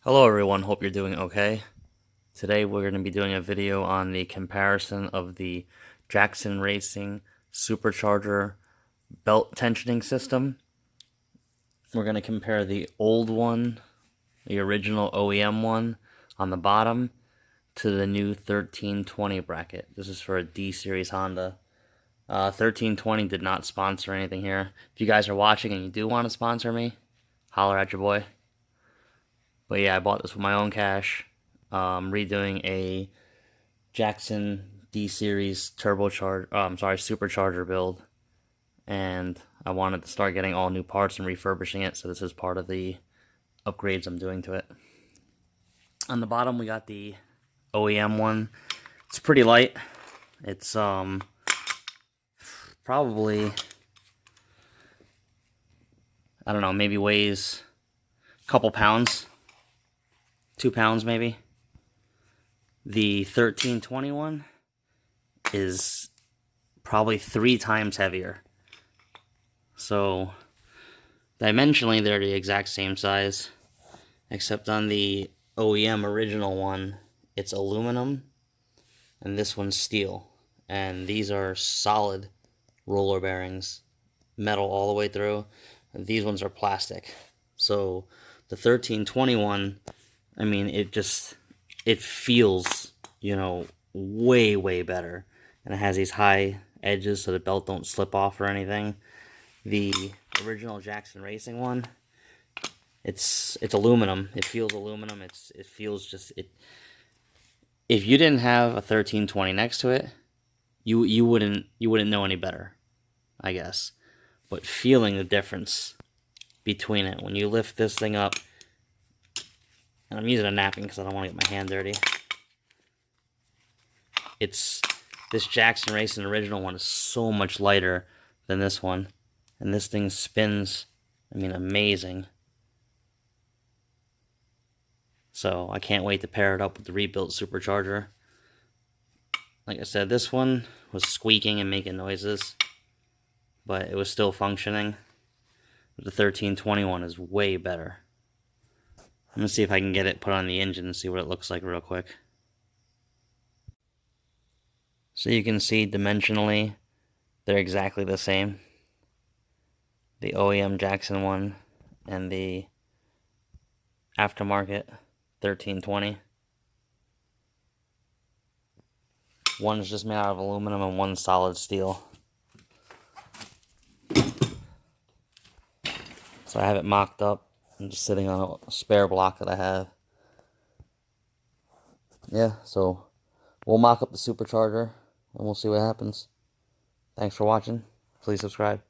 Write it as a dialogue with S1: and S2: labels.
S1: Hello everyone, hope you're doing okay. Today we're going to be doing a video on the comparison of the Jackson Racing Supercharger belt tensioning system. We're going to compare the old one, the original OEM one on the bottom, to the new 1320 bracket. This is for a D-Series Honda. 1320 did not sponsor anything here. If you guys are watching and you do want to sponsor me, holler at your boy. But yeah, I bought this with my own cash. Redoing a Jackson D Series supercharger build, and I wanted to start getting all new parts and refurbishing it. So this is part of the upgrades I'm doing to it. On the bottom, we got the OEM one. It's pretty light. It's probably, I don't know, maybe weighs a couple pounds, 2 pounds maybe. The 1321 is probably 3 times heavier. So dimensionally they're the exact same size, except on the OEM original one it's aluminum and this one's steel, and these are solid roller bearings, metal all the way through. These ones are plastic. So the 1321, I mean, it feels, way better, and it has these high edges so the belt don't slip off or anything. The original Jackson Racing one, it's aluminum. It feels aluminum. It feels just it. If you didn't have a 1320 next to it, you wouldn't know any better, I guess. But feeling the difference between it when you lift this thing up, and I'm using a napkin because I don't want to get my hand dirty. This Jackson Racing original one is so much lighter than this one, and this thing spins, I mean, amazing. So I can't wait to pair it up with the rebuilt supercharger. Like I said, this one was squeaking and making noises, but it was still functioning. The 1321 is way better. I'm going to see if I can get it put on the engine and see what it looks like real quick. So you can see dimensionally, they're exactly the same. The OEM Jackson one and the aftermarket 1320. One's just made out of aluminum and one's solid steel. So I have it mocked up. I'm just sitting on a spare block that I have. Yeah, so we'll mock up the supercharger and we'll see what happens. Thanks for watching. Please subscribe.